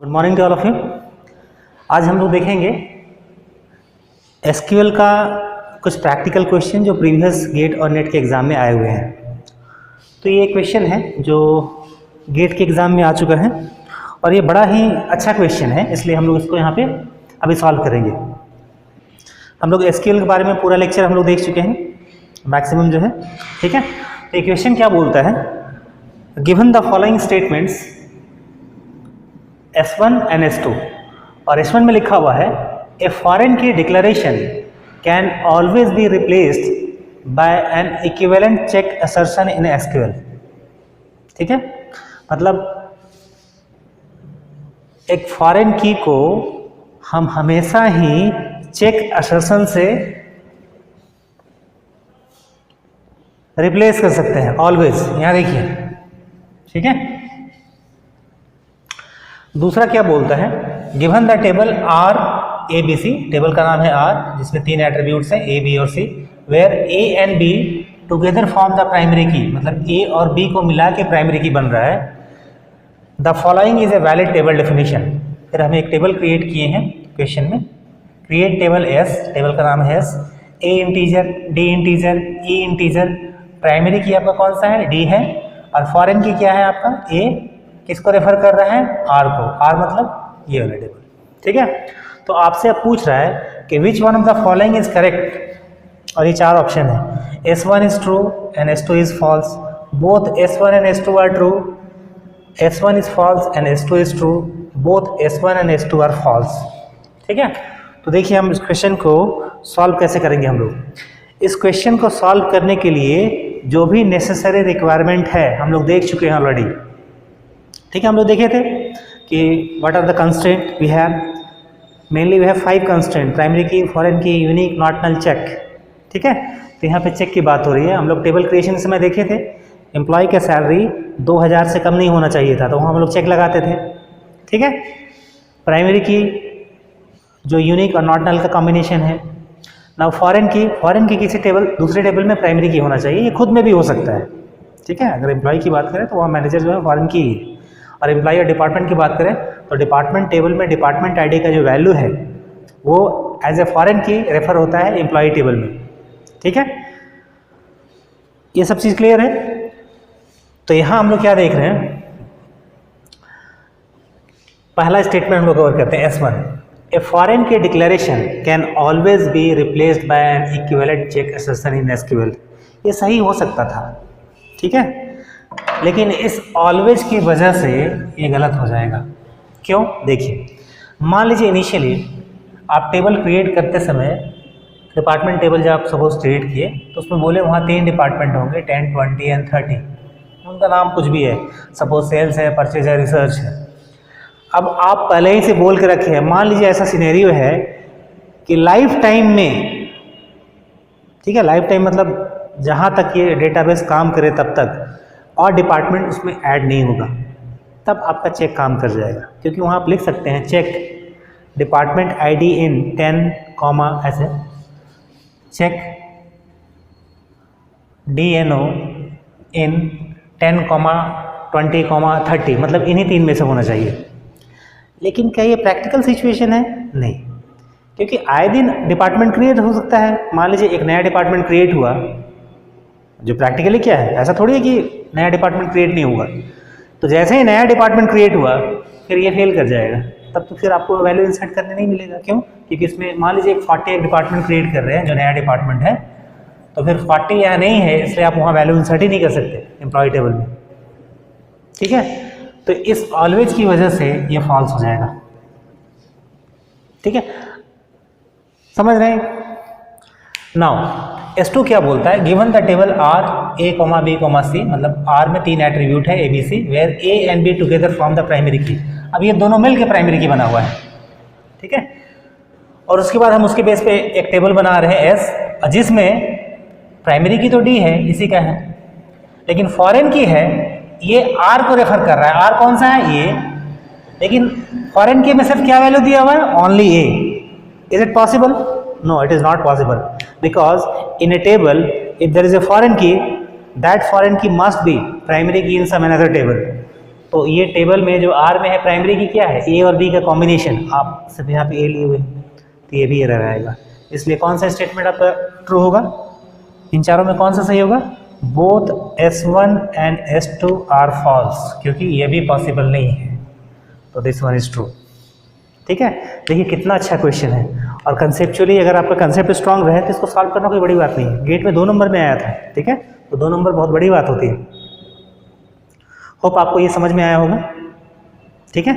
Good morning to all of you. आज हम लोग देखेंगे एसक्यूएल का कुछ प्रैक्टिकल क्वेश्चन जो प्रीवियस गेट और नेट के एग्ज़ाम में आए हुए हैं। तो ये क्वेश्चन है जो गेट के एग्ज़ाम में आ चुका है और ये बड़ा ही अच्छा क्वेश्चन है, इसलिए हम लोग इसको यहाँ पे अभी सॉल्व करेंगे। हम लोग एसक्यूएल के बारे में पूरा लेक्चर हम लोग देख चुके हैं मैक्सिमम जो है, ठीक है। तो ये क्वेश्चन क्या बोलता है, given the following statements S1 and S2 और S1 में लिखा हुआ है A foreign key declaration can always be replaced by an equivalent check assertion in SQL. ठीक है, मतलब एक फॉरेन की को हम हमेशा ही चेक असर्शन से रिप्लेस कर सकते हैं, ऑलवेज। यहां देखिए, ठीक है। दूसरा क्या बोलता है, given the table R A B C, table का नाम है आर जिसमें तीन एट्रीब्यूट्स हैं ए बी और सी, where A and B together form the primary key, मतलब ए और बी को मिला के प्राइमरी की बन रहा है। The following is a valid table definition. फिर हमें एक टेबल क्रिएट किए हैं क्वेश्चन में, क्रिएट टेबल एस, टेबल का नाम है S, a integer, D integer, E integer, primary की आपका कौन सा है, डी है, और फॉरेन की क्या है आपका ए, किसको रेफर कर रहा है, आर को, आर मतलब ये वाला टेबल, ठीक है। तो आपसे अब पूछ रहा है कि which one of the following is correct, और ये चार ऑप्शन है, S1 is true and S2 is false, both S1 and S2 are true, S1 is false and S2 is true, both S1 and S2 are false. ठीक है, तो देखिए हम इस क्वेश्चन को सॉल्व कैसे करेंगे। हम लोग इस क्वेश्चन को सॉल्व करने के लिए जो भी नेसेसरी रिक्वायरमेंट है हम लोग देख चुके हैं ऑलरेडी, ठीक है। हम लोग देखे थे कि what are the constraint we have, mainly we have 5 constraint, primary key, foreign key, unique, not null, check, ठीक है। तो यहाँ पे चेक की बात हो रही है। हम लोग टेबल क्रिएशन समय देखे थे एम्प्लॉय का सैलरी 2000 से कम नहीं होना चाहिए था, तो वहाँ हम लोग चेक लगाते थे, ठीक है। प्राइमरी की जो यूनिक और नॉट नल का कॉम्बिनेशन है ना, फॉरेन की किसी टेबल दूसरे टेबल में प्राइमरी की होना चाहिए, ये खुद में भी हो सकता है, ठीक है। अगर एम्प्लॉय की बात करें तो वहाँ मैनेजर जो है फॉरेन की, और एम्प्लॉय और डिपार्टमेंट की बात करें तो डिपार्टमेंट टेबल में डिपार्टमेंट आईडी का जो वैल्यू है वो एज ए फॉरेन की रेफर होता है एम्प्लॉय टेबल में, ठीक है। ये सब चीज़ क्लियर है। तो यहाँ हम लोग क्या देख रहे हैं, पहला स्टेटमेंट हम लोग कवर करते हैं, S1, a foreign key declaration can always be replaced by an equivalent check assertion in SQL. ये सही हो सकता था, ठीक है, लेकिन इस ऑलवेज की वजह से ये गलत हो जाएगा। क्यों, देखिए, मान लीजिए इनिशियली आप टेबल क्रिएट करते समय डिपार्टमेंट टेबल जब आप सपोज क्रिएट किए तो उसमें बोले वहाँ 3 डिपार्टमेंट होंगे, 10, 20 एंड 30, उनका नाम कुछ भी है, सपोज सेल्स है, परचेज है, रिसर्च है। अब आप पहले ही से बोल के रखे हैं, मान लीजिए ऐसा सिनेरियो है कि लाइफ टाइम में, ठीक है, लाइफ टाइम मतलब जहाँ तक ये डेटाबेस काम करे तब तक, और डिपार्टमेंट उसमें ऐड नहीं होगा, तब आपका चेक काम कर जाएगा। क्योंकि वहाँ आप लिख सकते हैं चेक डिपार्टमेंट आईडी इन 10, ऐसे, चेक DNO इन 10, 20, 30, मतलब इन्हीं 3 में से होना चाहिए। लेकिन क्या ये प्रैक्टिकल सिचुएशन है? नहीं, क्योंकि आए दिन डिपार्टमेंट क्रिएट हो सकता है। मान लीजिए एक नया डिपार्टमेंट क्रिएट हुआ, जो प्रैक्टिकली क्या है, ऐसा थोड़ी है कि नया डिपार्टमेंट क्रिएट नहीं होगा। तो जैसे ही नया डिपार्टमेंट क्रिएट हुआ फिर ये फेल कर जाएगा, तब तो फिर आपको वैल्यू इंसर्ट करने नहीं मिलेगा। क्यों? क्योंकि इसमें मान लीजिए 40 डिपार्टमेंट क्रिएट कर रहे हैं जो नया डिपार्टमेंट है, तो फिर 40 यहाँ नहीं है, इसलिए आप वहाँ वैल्यू इंसर्ट ही नहीं कर सकते एम्प्लॉय टेबल में, ठीक है। तो इस ऑलवेज की वजह से ये फॉल्स हो जाएगा, ठीक है, समझ रहे हैं। नाउ S2 क्या बोलता है, given the table R A, B, C, मतलब R में 3 एट्रीब्यूट है ABC, where A and B together from the primary key. अब ये दोनों मिल के प्राइमरी की बना हुआ है, ठीक है। और उसके बाद हम उसके बेस पे एक टेबल बना रहे हैं S, जिसमें प्राइमरी की तो D है, इसी का है, लेकिन फॉरेन की है, ये R को रेफर कर रहा है। R कौन सा है, ये, लेकिन फॉरेन की में सिर्फ क्या वैल्यू दिया हुआ है, only A। Is it possible? No, it is not possible, because in a table if there is a foreign key, that foreign key must be primary key in some another table, तो ये table में जो are में है primary की क्या है, ए और बी का कॉम्बिनेशन, आप सिर्फ यहाँ पे ए लिए हुए हैं, तो ये भी एरर आएगा। इसलिए कौन सा स्टेटमेंट आपका ट्रू होगा, इन चारों में कौन सा सही होगा, both S1 and S2 are false, क्योंकि ये भी पॉसिबल नहीं है, तो दिस वन इज ट्रू। ठीक है, देखिए कितना अच्छा क्वेश्चन है, और कंसेप्चुअली अगर आपका कंसेप्ट स्ट्रांग रहे तो इसको सॉल्व करना कोई बड़ी बात नहीं है। गेट में 2 नंबर में आया था, ठीक है, तो 2 नंबर बहुत बड़ी बात होती है। होप आपको ये समझ में आया होगा। ठीक है।